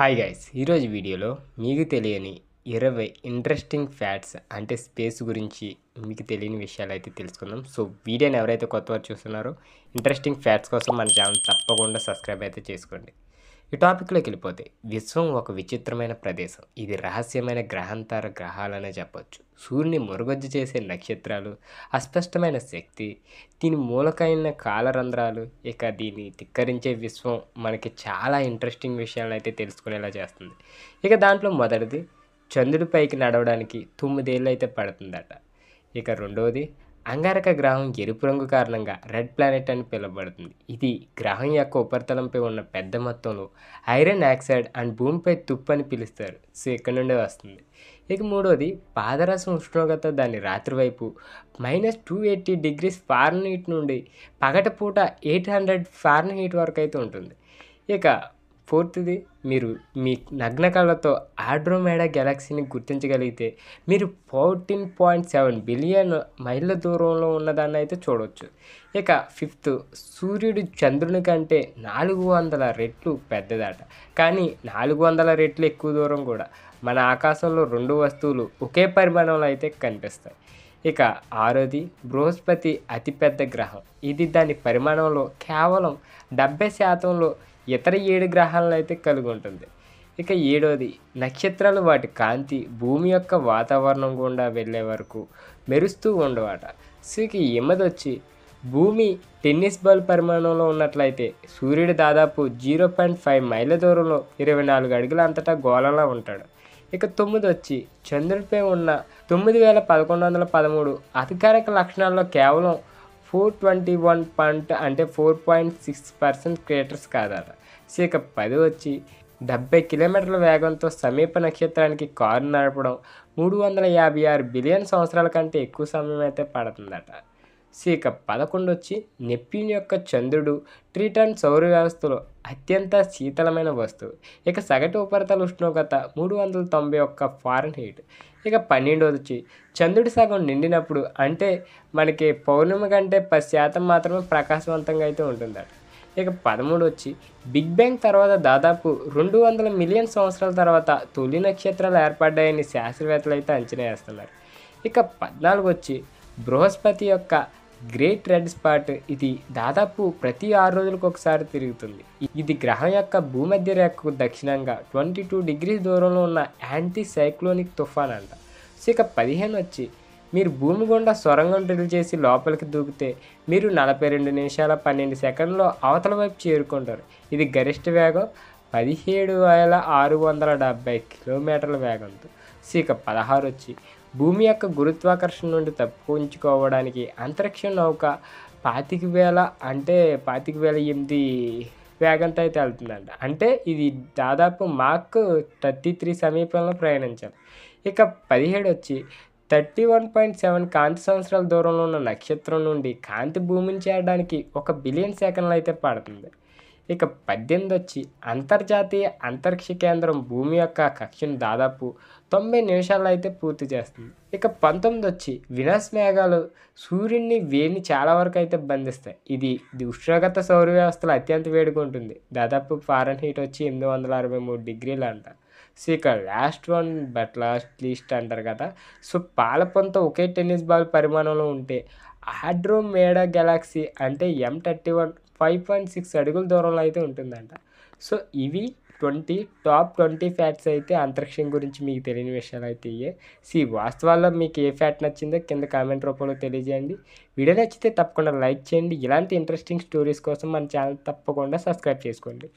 Hi guys, ఈరోజు వీడియోలో మీకు తెలియని 20 ఇంట్రెస్టింగ్ ఫ్యాక్ట్స్ అంటే స్పేస్ గురించి మీకు తెలియని విషయాలు అయితే తెలుసుకుందాం. సో వీడియోని ఎవరైతే కొత్తవారు చూస్తున్నారో ఇంట్రెస్టింగ్ ఫ్యాక్ట్స్ కోసం మన ఛానల్ తప్పకుండా సబ్స్క్రైబ్ అయితే చేసుకోండి. ఈ టాపిక్లోకి వెళ్ళిపోతే, విశ్వం ఒక విచిత్రమైన ప్రదేశం. ఇది రహస్యమైన గ్రహాంతర గ్రహాలనే చెప్పొచ్చు. సూర్యుని మరుగజ్జు చేసే నక్షత్రాలు, అస్పష్టమైన శక్తి, దీని మూలకైన కాలరంధ్రాలు, ఇక దీన్ని ధిక్కరించే విశ్వం మనకి చాలా ఇంట్రెస్టింగ్ విషయాలను అయితే తెలుసుకునేలా చేస్తుంది. ఇక దాంట్లో మొదటిది, చంద్రుడిపైకి నడవడానికి 9 ఏళ్ళు అయితే పడుతుందట. ఇక రెండవది, అంగారక గ్రహం ఎరుపు రంగు కారణంగా రెడ్ ప్లానెట్ అని పిలువబడుతుంది. ఇది గ్రహం యొక్క ఉపరితలంపై ఉన్న పెద్ద మొత్తంలో ఐరన్ ఆక్సైడ్ అండ్ భూమిపై తుప్పు అని పిలుస్తారు. సో ఇక్కడ నుండే వస్తుంది. ఇక మూడోది, పాదరసం ఉష్ణోగ్రత దాని రాత్రి వైపు -280 degrees Fahrenheit నుండి పగటిపూట 800 Fahrenheit వరకు అయితే ఉంటుంది. ఇక ఫోర్త్ది, మీరు మీ నగ్న కళ్ళతో ఆండ్రోమేడా గెలాక్సీని గుర్తించగలిగితే మీరు 14.7 బిలియన్ మైళ్ళ దూరంలో ఉన్నదాన్ని అయితే చూడవచ్చు. ఇక ఫిఫ్త్, సూర్యుడు చంద్రుని కంటే 400 రెట్లు పెద్దదట. కానీ 400 రెట్లు ఎక్కువ దూరం కూడా. మన ఆకాశంలో 2 వస్తువులు ఒకే పరిమాణంలో అయితే కనిపిస్తాయి. ఇక ఆరోది, బృహస్పతి అతిపెద్ద గ్రహం. ఇది దాని పరిమాణంలో కేవలం 70% ఇతర 7 గ్రహాలను అయితే కలిగి ఉంటుంది. ఇక ఏడోది, నక్షత్రాలు వాటి కాంతి భూమి యొక్క వాతావరణం గుండా వెళ్ళే వరకు మెరుస్తూ ఉండవట. సో ఇక ఎనిమిదొచ్చి, భూమి టెన్నిస్ బాల్ పరిమాణంలో ఉన్నట్లయితే సూర్యుడు దాదాపు 0.5 మైళ్ళ దూరంలో 24 అడుగుల అంతటా గోళంలా ఉంటాడు. ఇక 9 వచ్చి, చంద్రుడిపై ఉన్న 9113 అధికారిక లక్షణాల్లో కేవలం 421 అంటే 4.6% క్రియేటర్స్ కాదట. సో ఇక 10 వచ్చి, 70 కిలోమీటర్ల వేగంతో సమీప నక్షత్రానికి కారు నడపడం 356 బిలియన్ సంవత్సరాల కంటే ఎక్కువ సమయం అయితే పడుతుందట. సో ఇక 11 వచ్చి, నెప్ట్యూన్ యొక్క చంద్రుడు ట్రిటాన్ సౌర వ్యవస్థలో అత్యంత శీతలమైన వస్తువు. ఇక సగటు ఉపరితల ఉష్ణోగ్రత 391 Fahrenheit. ఇక 12 వచ్చి, చంద్రుడి సగం నిండినప్పుడు అంటే మనకి పౌర్ణమి కంటే 10% మాత్రమే ప్రకాశవంతంగా అయితే ఉంటుందట. ఇక 13 వచ్చి, బిగ్ బ్యాంగ్ తర్వాత దాదాపు 200 మిలియన్ సంవత్సరాల తర్వాత తొలి నక్షత్రాలు ఏర్పడ్డాయని శాస్త్రవేత్తలు అయితే అంచనా వేస్తున్నారు. ఇక 14 వచ్చి, బృహస్పతి యొక్క గ్రేట్ రెడ్ స్పాట్. ఇది దాదాపు ప్రతి 6 రోజులకు ఒకసారి తిరుగుతుంది. ఇది గ్రహం యొక్క భూమధ్య రేఖకు దక్షిణంగా 22 degrees దూరంలో ఉన్న యాంటీ సైక్లోనిక్ తుఫాన్ అంట. సో ఇక 15 వచ్చి, మీరు భూమి గుండా సొరంగం డ్రిల్ చేసి లోపలికి దూకితే మీరు 42 నిమిషాల 12 సెకండ్లో అవతల వైపు చేరుకుంటారు. ఇది గరిష్ట వేగం 17,670 కిలోమీటర్ల వేగంతో. సో ఇక 16 వచ్చి, భూమి యొక్క గురుత్వాకర్షణ నుండి తప్పించుకోవడానికి అంతరిక్ష నౌక 25,008 వేగంతో అయితే వెళ్తుందంట. అంటే ఇది దాదాపు మాక్ 33 సమీపంలో ప్రయాణించాలి. ఇక 17 వచ్చి, 31.7 కాంతి సంవత్సరాల దూరంలో ఉన్న నక్షత్రం నుండి కాంతి భూమిని చేరడానికి 1 బిలియన్ సెకండ్లు అయితే పడుతుంది. ఇక 18 వచ్చి, అంతర్జాతీయ అంతరిక్ష కేంద్రం భూమి యొక్క కక్షను దాదాపు 90 నిమిషాల్లో అయితే పూర్తి చేస్తుంది. ఇక 19 వచ్చి, వినస్ మేఘాలు సూర్యుని వేడిని చాలా వరకు అయితే బంధిస్తాయి. ఇది ఉష్ణోగ్రత సౌర వ్యవస్థలో అత్యంత వేడిగా ఉంటుంది. దాదాపు Fahrenheit వచ్చి 863 డిగ్రీలు అంట. సో ఇక last one but last least అంటారు కదా. సో పాలపంతో ఒకే టెన్నిస్ బాల్ పరిమాణంలో ఉంటే ఆండ్రోమేడా గెలాక్సీ అంటే M31 5.6 అడుగుల దూరంలో అయితే ఉంటుందంట. సో ఇవి టాప్ 20 ఫ్యాక్ట్స్ అయితే అంతరిక్షం గురించి మీకు తెలియని విషయాలు అయితే ఇవే. వాస్తవాల్లో మీకు ఏ ఫ్యాక్ట్ నచ్చిందో కింద కామెంట్ రూపంలో తెలియజేయండి. వీడియో నచ్చితే తప్పకుండా లైక్ చేయండి. ఇలాంటి ఇంట్రెస్టింగ్ స్టోరీస్ కోసం మన ఛానల్ తప్పకుండా సబ్స్క్రైబ్ చేసుకోండి.